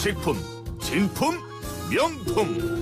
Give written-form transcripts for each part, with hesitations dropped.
식품, 진품, 명품.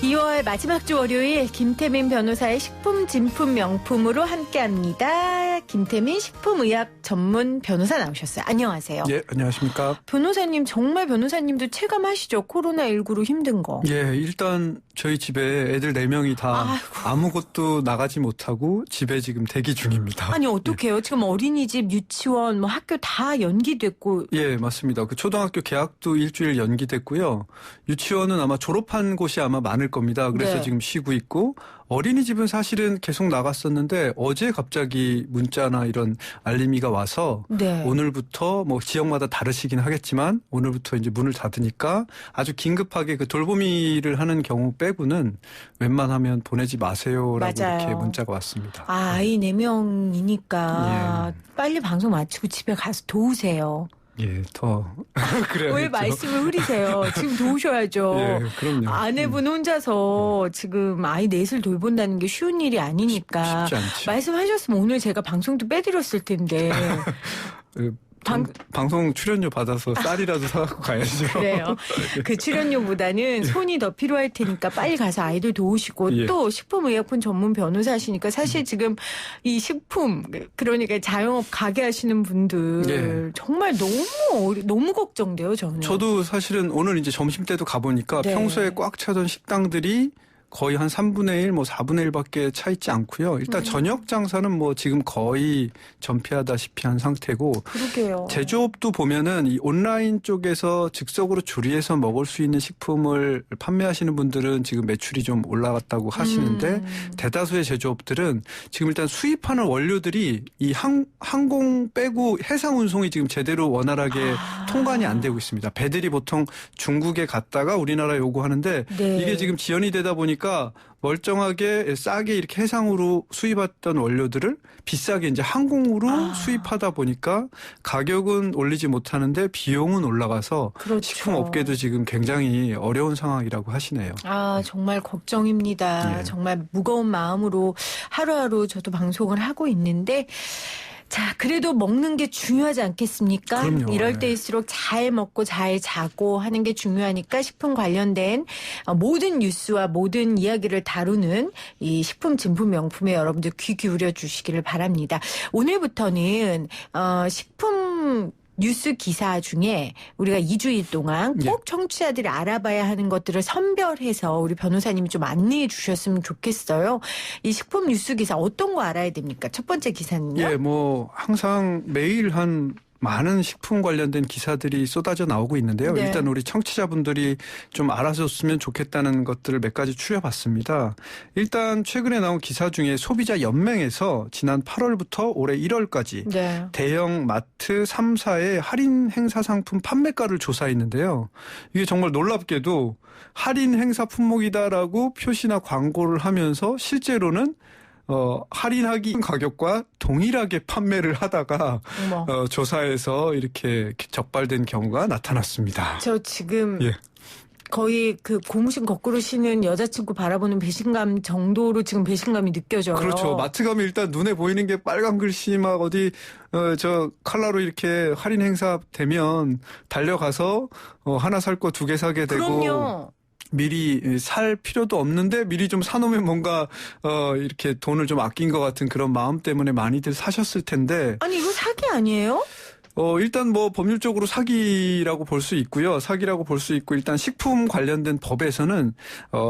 2월 마지막 주 월요일 김태민 변호사의 식품 진품 명품으로 함께합니다. 김태민 식품의학 전문 변호사 나오셨어요. 안녕하세요. 예, 안녕하십니까. 변호사님 정말 변호사님도 체감하시죠? 코로나19로 힘든 거. 예, 일단 저희 집에 애들 4명이 다 아무것도 나가지 못하고 집에 지금 대기 중입니다. 아니 어떡해요? 지금 어린이집, 유치원, 뭐 학교 다 연기됐고. 예, 맞습니다. 그 초등학교 개학도 일주일 연기됐고요. 유치원은 아마 졸업한 곳이 아마 많을 겁니다. 그래서 네. 지금 쉬고 있고 어린이집은 사실은 계속 나갔었는데 어제 갑자기 문자나 이런 알림이가 와서 네. 오늘부터 뭐 지역마다 다르시긴 하겠지만 오늘부터 이제 문을 닫으니까 아주 긴급하게 그 돌보미를 하는 경우 빼고는 웬만하면 보내지 마세요라고 맞아요. 이렇게 문자가 왔습니다. 아이 4명이니까 빨리 방송 마치고 집에 가서 도우세요. 예, 더 그래야겠죠. 왜 말씀을 흐리세요? 지금 도우셔야죠. 예, 그럼요. 아내분 혼자서 지금 아이 넷을 돌본다는 게 쉬운 일이 아니니까. 쉽지 않죠. 말씀하셨으면 오늘 제가 방송도 빼드렸을 텐데. 방송 출연료 받아서 쌀이라도 사갖고 가야죠. 그래요. 그 출연료보다는 손이 더 필요할 테니까 빨리 가서 아이들 도우시고 예. 또 식품의약품 전문 변호사시니까 사실 지금 이 식품 그러니까 자영업 가게 하시는 분들 예. 정말 너무 걱정돼요. 저도 사실은 오늘 이제 점심 때도 가보니까 네. 평소에 꽉 차던 식당들이 거의 한 3분의 1, 뭐 4분의 1밖에 차 있지 않고요. 일단 저녁 장사는 뭐 지금 거의 전폐하다시피 한 상태고. 그러게요. 제조업도 보면은 이 온라인 쪽에서 즉석으로 조리해서 먹을 수 있는 식품을 판매하시는 분들은 지금 매출이 좀 올라갔다고 하시는데 대다수의 제조업들은 지금 일단 수입하는 원료들이 이 항공 빼고 해상 운송이 지금 제대로 원활하게 통관이 안 되고 있습니다. 배들이 보통 중국에 갔다가 우리나라에 오고 하는데 네. 이게 지금 지연이 되다 보니까 멀쩡하게 싸게 이렇게 해상으로 수입했던 원료들을 비싸게 이제 항공으로 수입하다 보니까 가격은 올리지 못하는데 비용은 올라가서 그렇죠. 식품업계도 지금 굉장히 어려운 상황이라고 하시네요. 정말 걱정입니다. 예. 정말 무거운 마음으로 하루하루 저도 방송을 하고 있는데 자, 그래도 먹는 게 중요하지 않겠습니까? 그럼요. 이럴 때일수록 잘 먹고 잘 자고 하는 게 중요하니까 식품 관련된 모든 뉴스와 모든 이야기를 다루는 이 식품 진품 명품에 여러분들 귀 기울여 주시기를 바랍니다. 오늘부터는 식품 뉴스 기사 중에 우리가 2주일 동안 꼭 청취자들이 알아봐야 하는 것들을 선별해서 우리 변호사님이 좀 안내해 주셨으면 좋겠어요. 이 식품 뉴스 기사 어떤 거 알아야 됩니까? 첫 번째 기사는요? 예, 뭐 항상 매일 한 많은 식품 관련된 기사들이 쏟아져 나오고 있는데요. 네. 일단 우리 청취자분들이 좀 알아줬으면 좋겠다는 것들을 몇 가지 추려봤습니다. 일단 최근에 나온 기사 중에 소비자 연맹에서 지난 8월부터 올해 1월까지 네. 대형 마트 3사의 할인 행사 상품 판매가를 조사했는데요. 이게 정말 놀랍게도 할인 행사 품목이다라고 표시나 광고를 하면서 실제로는 할인하기 가격과 동일하게 판매를 하다가 조사에서 이렇게 적발된 경우가 나타났습니다. 저 지금 예. 거의 그 고무신 거꾸로 신은 여자친구 바라보는 배신감 정도로 지금 배신감이 느껴져요. 그렇죠. 마트 가면 일단 눈에 보이는 게 빨간 글씨 막 어디 저 컬러로 이렇게 할인 행사 되면 달려가서 하나 살 거 2개 사게 되고. 그럼요. 미리 살 필요도 없는데 미리 좀 사놓으면 뭔가 이렇게 돈을 좀 아낀 것 같은 그런 마음 때문에 많이들 사셨을 텐데. 아니 이거 사기 아니에요? 일단 뭐 법률적으로 사기라고 볼 수 있고요. 사기라고 볼 수 있고 일단 식품 관련된 법에서는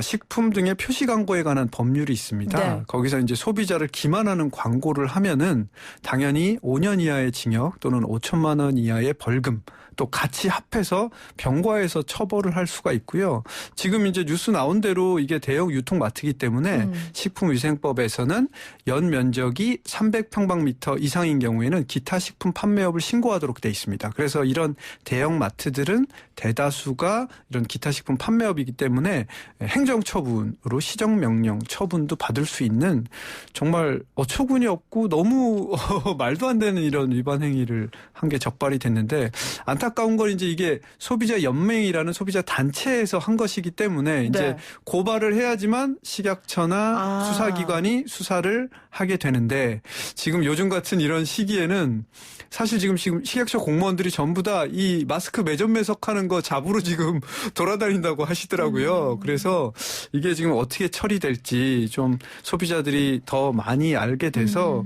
식품 등의 표시 광고에 관한 법률이 있습니다. 네. 거기서 이제 소비자를 기만하는 광고를 하면은 당연히 5년 이하의 징역 또는 5천만 원 이하의 벌금 또 같이 합해서 병과에서 처벌을 할 수가 있고요. 지금 이제 뉴스 나온 대로 이게 대형 유통마트이기 때문에 식품위생법에서는 연 면적이 300평방미터 이상인 경우에는 기타 식품 판매업을 신고하도록 돼 있습니다. 그래서 이런 대형 마트들은 대다수가 이런 기타 식품 판매업이기 때문에 행정처분으로 시정명령 처분도 받을 수 있는 정말 어처구니 없고 너무 말도 안 되는 이런 위반 행위를 한 게 적발이 됐는데 안타까운 건 이제 이게 소비자 연맹이라는 소비자 단체에서 한 것이기 때문에 이제 네. 고발을 해야지만 식약처나 수사기관이 수사를 하게 되는데 지금 요즘 같은 이런 시기에는 사실 지금 지금 식약처 공무원들이 전부 다 이 마스크 매점 매석하는 거 잡으로 지금 돌아다닌다고 하시더라고요. 그래서 이게 지금 어떻게 처리될지 좀 소비자들이 더 많이 알게 돼서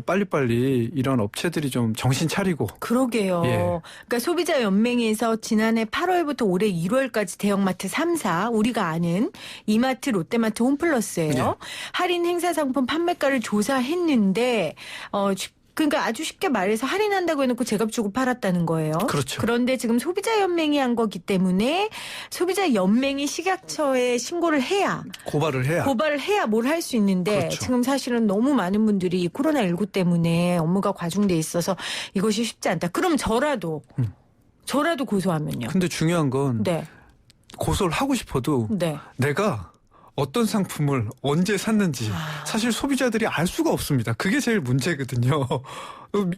빨리빨리 이런 업체들이 좀 정신 차리고. 그러게요. 예. 그러니까 소비자연맹에서 지난해 8월부터 올해 1월까지 대형마트 3사, 우리가 아는 이마트, 롯데마트, 홈플러스예요. 예. 할인 행사 상품 판매가를 조사했는데 그러니까 아주 쉽게 말해서 할인한다고 해놓고 제값 주고 팔았다는 거예요. 그렇죠. 그런데 지금 소비자연맹이 한 거기 때문에 소비자연맹이 식약처에 신고를 해야 고발을 해야 뭘 할 수 있는데 그렇죠. 지금 사실은 너무 많은 분들이 코로나19 때문에 업무가 과중돼 있어서 이것이 쉽지 않다. 그럼 저라도 고소하면요. 근데 중요한 건 네. 고소를 하고 싶어도 네. 내가 어떤 상품을 언제 샀는지 사실 소비자들이 알 수가 없습니다. 그게 제일 문제거든요.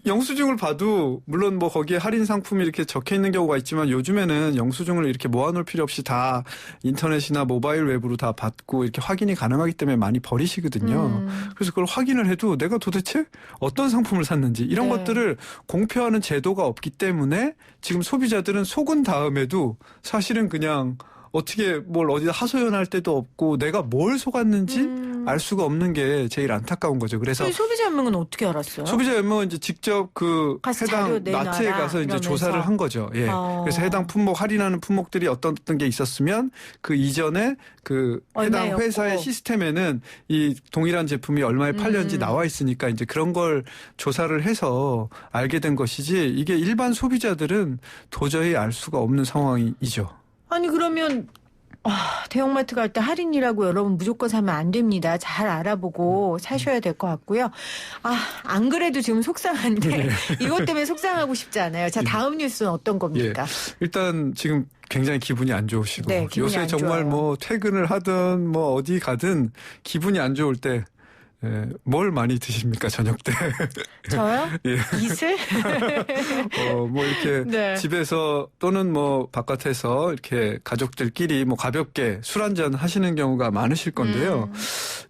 영수증을 봐도 물론 뭐 거기에 할인 상품이 이렇게 적혀 있는 경우가 있지만 요즘에는 영수증을 이렇게 모아놓을 필요 없이 다 인터넷이나 모바일 웹으로 다 받고 이렇게 확인이 가능하기 때문에 많이 버리시거든요. 그래서 그걸 확인을 해도 내가 도대체 어떤 상품을 샀는지 이런 네. 것들을 공표하는 제도가 없기 때문에 지금 소비자들은 속은 다음에도 사실은 그냥 어떻게 뭘 어디다 하소연할 데도 없고 내가 뭘 속았는지 알 수가 없는 게 제일 안타까운 거죠. 그래서 소비자연맹은 어떻게 알았어요? 소비자연맹은 이제 직접 그 가서 자료 해당 내놔라, 마트에 가서 이제 이러면서. 조사를 한 거죠. 예. 그래서 해당 품목 할인하는 품목들이 어떤 게 있었으면 그 이전에 그 해당 얼마였고. 회사의 시스템에는 이 동일한 제품이 얼마에 팔렸는지 나와 있으니까 이제 그런 걸 조사를 해서 알게 된 것이지 이게 일반 소비자들은 도저히 알 수가 없는 상황이죠. 아니 그러면 대형마트 갈 때 할인이라고 여러분 무조건 사면 안 됩니다. 잘 알아보고 사셔야 될 것 같고요. 안 그래도 지금 속상한데 이것 때문에 속상하고 싶지 않아요. 자, 다음 뉴스는 어떤 겁니까? 일단 지금 굉장히 기분이 안 좋으시고 네, 기분이 요새 안 정말 좋아요. 뭐 퇴근을 하든 뭐 어디 가든 기분이 안 좋을 때 뭘 많이 드십니까 저녁 때? 저요? 예. 이슬? 뭐 이렇게 네. 집에서 또는 뭐 바깥에서 이렇게 가족들끼리 뭐 가볍게 술 한잔 하시는 경우가 많으실 건데요.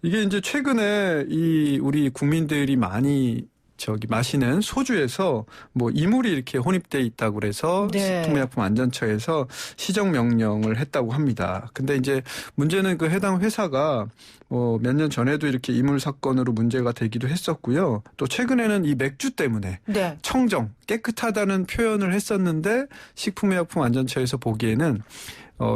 이게 이제 최근에 이 우리 국민들이 많이 마시는 소주에서 뭐 이물이 이렇게 혼입돼 있다고 그래서 네. 식품의약품안전처에서 시정 명령을 했다고 합니다. 근데 이제 문제는 그 해당 회사가 몇 년 전에도 이렇게 이물 사건으로 문제가 되기도 했었고요. 또 최근에는 이 맥주 때문에 네. 청정, 깨끗하다는 표현을 했었는데 식품의약품안전처에서 보기에는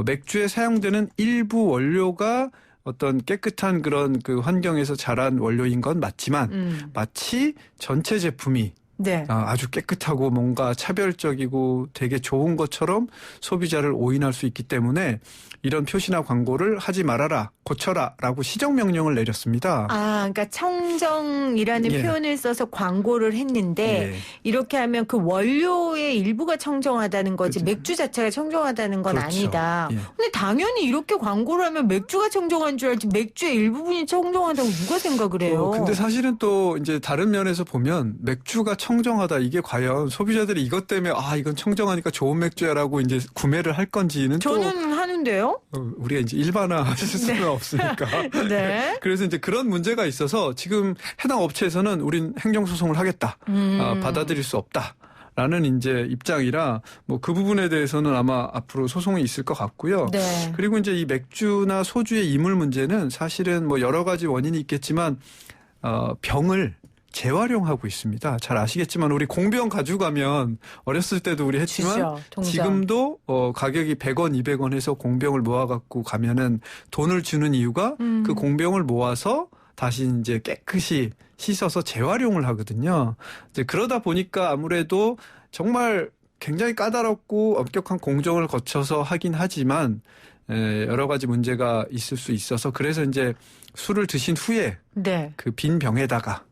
맥주에 사용되는 일부 원료가 어떤 깨끗한 그런 그 환경에서 자란 원료인 건 맞지만 마치 전체 제품이 네. 아주 깨끗하고 뭔가 차별적이고 되게 좋은 것처럼 소비자를 오인할 수 있기 때문에 이런 표시나 광고를 하지 말아라, 고쳐라라고 시정명령을 내렸습니다. 그러니까 청정이라는 예. 표현을 써서 광고를 했는데 예. 이렇게 하면 그 원료의 일부가 청정하다는 거지 그렇죠. 맥주 자체가 청정하다는 건 그렇죠. 아니다. 예. 근데 당연히 이렇게 광고를 하면 맥주가 청정한 줄 알지 맥주의 일부분이 청정하다고 누가 생각을 해요? 근데 사실은 또 이제 다른 면에서 보면 맥주가 청정하다 이게 과연 소비자들이 이것 때문에 이건 청정하니까 좋은 맥주야라고 이제 구매를 할 건지는 저는 하는데요. 우리가 이제 일반화하실 수는 없으니까. 네. 그래서 이제 그런 문제가 있어서 지금 해당 업체에서는 우린 행정소송을 하겠다. 받아들일 수 없다. 라는 이제 입장이라 뭐 그 부분에 대해서는 아마 앞으로 소송이 있을 것 같고요. 네. 그리고 이제 이 맥주나 소주의 이물 문제는 사실은 뭐 여러 가지 원인이 있겠지만 병을 재활용하고 있습니다. 잘 아시겠지만 우리 공병 가져가면 어렸을 때도 우리 했지만 주죠, 동전. 지금도 가격이 100원, 200원 해서 공병을 모아갖고 가면은 돈을 주는 이유가 그 공병을 모아서 다시 이제 깨끗이 씻어서 재활용을 하거든요. 이제 그러다 보니까 아무래도 정말 굉장히 까다롭고 엄격한 공정을 거쳐서 하긴 하지만 여러 가지 문제가 있을 수 있어서 그래서 이제 술을 드신 후에 네. 그 빈 병에다가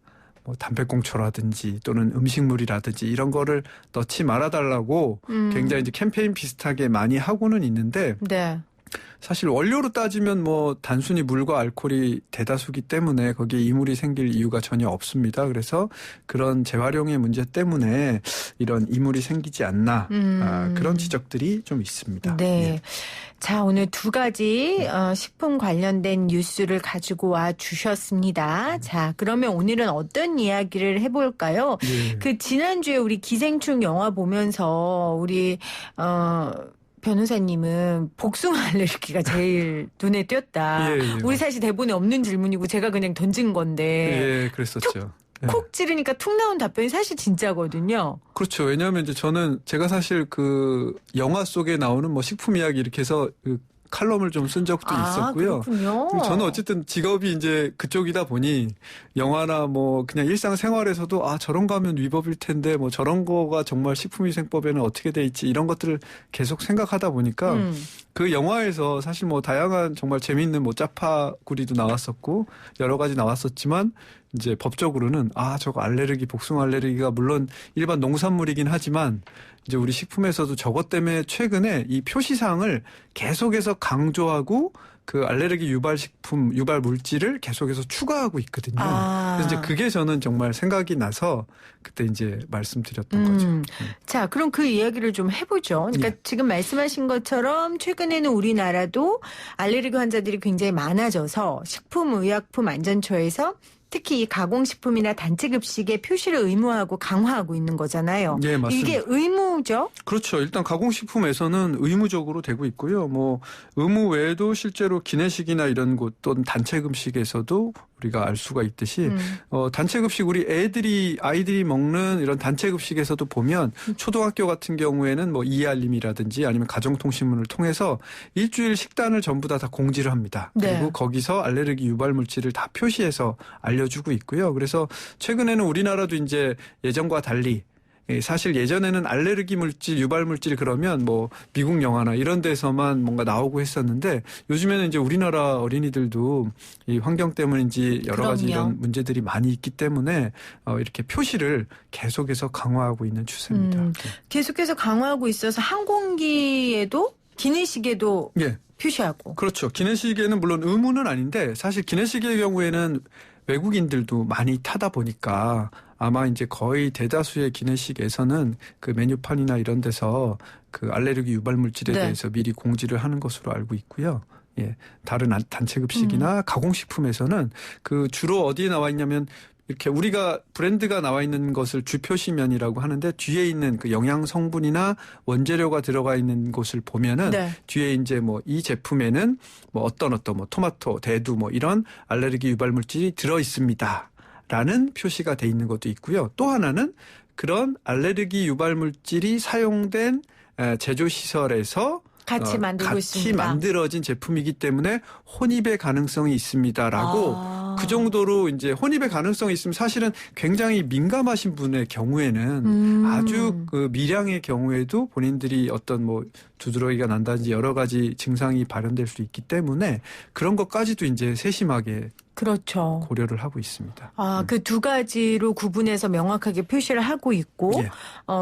뭐 담배꽁초라든지 또는 음식물이라든지 이런 거를 넣지 말아달라고 굉장히 이제 캠페인 비슷하게 많이 하고는 있는데 네. 사실 원료로 따지면 뭐 단순히 물과 알코올이 대다수기 때문에 거기에 이물이 생길 이유가 전혀 없습니다. 그래서 그런 재활용의 문제 때문에 이런 이물이 생기지 않나 그런 지적들이 좀 있습니다. 네. 예. 자, 오늘 두 가지 식품 관련된 뉴스를 가지고 와 주셨습니다. 자, 그러면 오늘은 어떤 이야기를 해볼까요? 예. 그 지난주에 우리 기생충 영화 보면서 우리 변호사님은 복숭아 알레르기가 제일 눈에 띄었다. 예, 예. 우리 사실 대본에 없는 질문이고 제가 그냥 던진 건데 예, 그랬었죠. 예. 콕 찌르니까 툭 나온 답변이 사실 진짜거든요. 그렇죠. 왜냐하면 이제 제가 사실 그 영화 속에 나오는 뭐 식품 이야기 이렇게 해서 그 칼럼을 좀 쓴 적도 있었고요. 그렇군요. 그리고 저는 어쨌든 직업이 이제 그쪽이다 보니 영화나 뭐 그냥 일상생활에서도 저런 거 하면 위법일 텐데 뭐 저런 거가 정말 식품위생법에는 어떻게 돼 있지 이런 것들을 계속 생각하다 보니까 그 영화에서 사실 뭐 다양한 정말 재미있는 뭐 짜파구리도 나왔었고 여러 가지 나왔었지만 이제 법적으로는 저거 알레르기, 복숭아 알레르기가 물론 일반 농산물이긴 하지만 이제 우리 식품에서도 저것 때문에 최근에 이 표시사항을 계속해서 강조하고 그 알레르기 유발식품, 유발 물질을 계속해서 추가하고 있거든요. 그래서 이제 그게 저는 정말 생각이 나서 그때 이제 말씀드렸던 거죠. 자, 그럼 그 이야기를 좀 해보죠. 그러니까 예. 지금 말씀하신 것처럼 최근에는 우리나라도 알레르기 환자들이 굉장히 많아져서 식품의약품안전처에서 특히 이 가공식품이나 단체급식의 표시를 의무화하고 강화하고 있는 거잖아요. 네, 맞습니다. 이게 의무죠? 그렇죠. 일단 가공식품에서는 의무적으로 되고 있고요. 뭐 의무 외에도 실제로 기내식이나 이런 곳 또는 단체급식에서도 우리가 알 수가 있듯이 단체급식 우리 아이들이 먹는 이런 단체급식에서도 보면 초등학교 같은 경우에는 뭐 이알림이라든지 아니면 가정통신문을 통해서 일주일 식단을 전부 다 공지를 합니다. 네. 그리고 거기서 알레르기 유발 물질을 다 표시해서 알려주고 있고요. 그래서 최근에는 우리나라도 이제 예전과 달리 사실 예전에는 알레르기 물질, 유발 물질 그러면 뭐 미국 영화나 이런 데서만 뭔가 나오고 했었는데 요즘에는 이제 우리나라 어린이들도 이 환경 때문인지 여러 가지 그럼요. 이런 문제들이 많이 있기 때문에 이렇게 표시를 계속해서 강화하고 있는 추세입니다. 계속해서 강화하고 있어서 항공기에도 기내식에도 예. 표시하고. 그렇죠. 기내식에는 물론 의무는 아닌데 사실 기내식의 경우에는 외국인들도 많이 타다 보니까 아마 이제 거의 대다수의 기내식에서는 그 메뉴판이나 이런 데서 그 알레르기 유발 물질에 네. 대해서 미리 공지를 하는 것으로 알고 있고요. 예. 다른 단체급식이나 가공식품에서는 그 주로 어디에 나와 있냐면 이렇게 우리가 브랜드가 나와 있는 것을 주표시면이라고 하는데 뒤에 있는 그 영양 성분이나 원재료가 들어가 있는 곳을 보면은 네. 뒤에 이제 뭐 이 제품에는 뭐 어떤 뭐 토마토, 대두 뭐 이런 알레르기 유발 물질이 들어 있습니다. 라는 표시가 돼 있는 것도 있고요. 또 하나는 그런 알레르기 유발 물질이 사용된 제조 시설에서 같이 만들고 같이 있습니다. 만들어진 제품이기 때문에 혼입의 가능성이 있습니다라고 그 정도로 이제 혼입의 가능성이 있으면 사실은 굉장히 민감하신 분의 경우에는 아주 그 미량의 경우에도 본인들이 어떤 뭐 두드러기가 난다든지 여러 가지 증상이 발현될 수 있기 때문에 그런 것까지도 이제 세심하게 그렇죠. 고려를 하고 있습니다. 그 두 가지로 구분해서 명확하게 표시를 하고 있고, 예.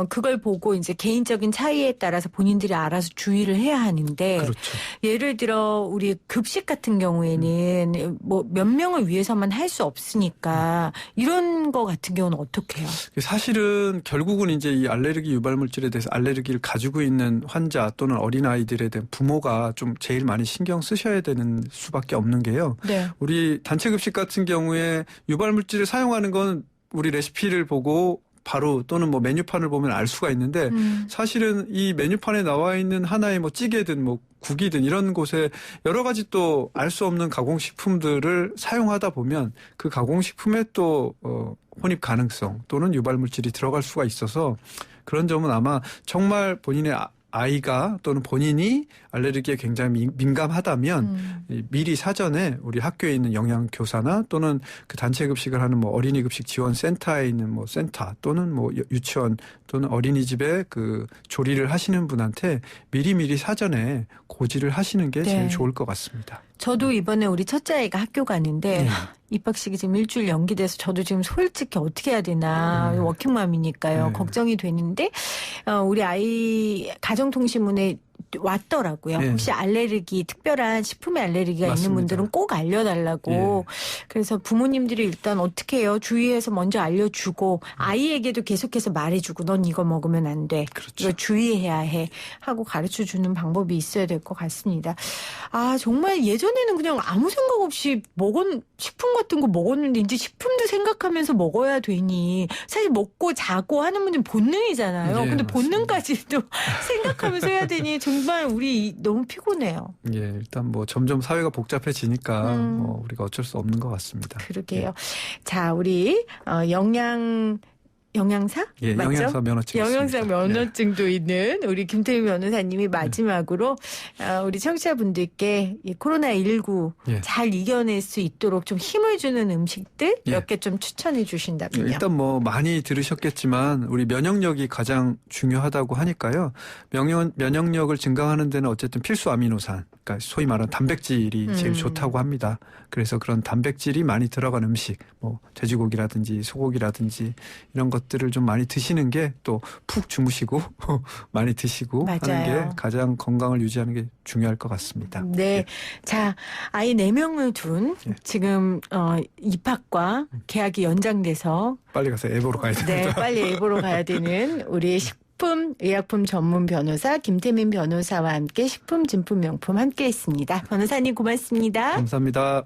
그걸 보고 이제 개인적인 차이에 따라서 본인들이 알아서 주의를 해야 하는데, 그렇죠. 예를 들어 우리 급식 같은 경우에는 뭐 몇 명을 위해서만 할 수 없으니까 이런 거 같은 경우는 어떻게 해요? 사실은 결국은 이제 이 알레르기 유발 물질에 대해서 알레르기를 가지고 있는 환자 또는 어린아이들에 대한 부모가 좀 제일 많이 신경 쓰셔야 되는 수밖에 없는 게요. 네. 우리 단체급식 같은 경우에 유발 물질을 사용하는 건 우리 레시피를 보고 바로 또는 뭐 메뉴판을 보면 알 수가 있는데 사실은 이 메뉴판에 나와 있는 하나의 뭐 찌개든 뭐 국이든 이런 곳에 여러 가지 또 알 수 없는 가공식품들을 사용하다 보면 그 가공식품에 또 혼입 가능성 또는 유발 물질이 들어갈 수가 있어서 그런 점은 아마 정말 본인의 아이가 또는 본인이 알레르기에 굉장히 민감하다면 미리 사전에 우리 학교에 있는 영양교사나 또는 그 단체 급식을 하는 뭐 어린이 급식 지원 센터에 있는 뭐 센터 또는 뭐 유치원 또는 어린이집에 그 조리를 하시는 분한테 미리 사전에 고지를 하시는 게 제일 좋을 것 같습니다. 저도 이번에 우리 첫째 아이가 학교 가는데 네. 입학식이 지금 일주일 연기돼서 저도 지금 솔직히 어떻게 해야 되나 워킹맘이니까요. 네. 걱정이 되는데 우리 아이 가정통신문에 왔더라고요. 예. 혹시 알레르기, 특별한 식품에 알레르기가 맞습니다. 있는 분들은 꼭 알려달라고. 그래서 부모님들이 일단 어떻게 해요? 주위에서 먼저 알려주고 아이에게도 계속해서 말해주고 넌 이거 먹으면 안 돼. 그렇죠. 이거 주의해야 해. 하고 가르쳐주는 방법이 있어야 될 것 같습니다. 아, 정말 예전에는 그냥 아무 생각 없이 식품 같은 거 먹었는데 이제 식품도 생각하면서 먹어야 되니 사실 먹고 자고 하는 문제는 본능이잖아요. 예, 근데 맞습니다. 본능까지도 생각하면서 해야 되니 정말 우리 너무 피곤해요. 예, 일단 뭐 점점 사회가 복잡해지니까 음. 뭐 우리가 어쩔 수 없는 것 같습니다. 그러게요. 자, 우리 영양사? 예, 맞죠? 영양사 면허증 영양사 있습니다. 면허증도 있는 우리 김태희 변호사님이 마지막으로 우리 청취자분들께 이 코로나19 예. 잘 이겨낼 수 있도록 좀 힘을 주는 음식들 예. 몇 개 좀 추천해 주신다면요. 일단 뭐 많이 들으셨겠지만 우리 면역력이 가장 중요하다고 하니까요. 면역력을 증강하는 데는 어쨌든 필수 아미노산, 그러니까 소위 말하는 단백질이 제일 좋다고 합니다. 그래서 그런 단백질이 많이 들어간 음식, 뭐 돼지고기라든지 소고기라든지 이런 것들을 좀 많이 드시는 게 또 푹 주무시고 많이 드시고 하는 맞아요. 게 가장 건강을 유지하는 게 중요할 것 같습니다. 네. 자, 아이 4명을 둔 예. 지금 입학과 계약이 연장돼서 빨리 가서 애 보러 가야 됩니다. 네, 빨리 애 보러 가야 되는 우리 의약품 전문 변호사 김태민 변호사와 함께 식품, 진품, 명품 함께 했습니다. 변호사님 고맙습니다. 감사합니다.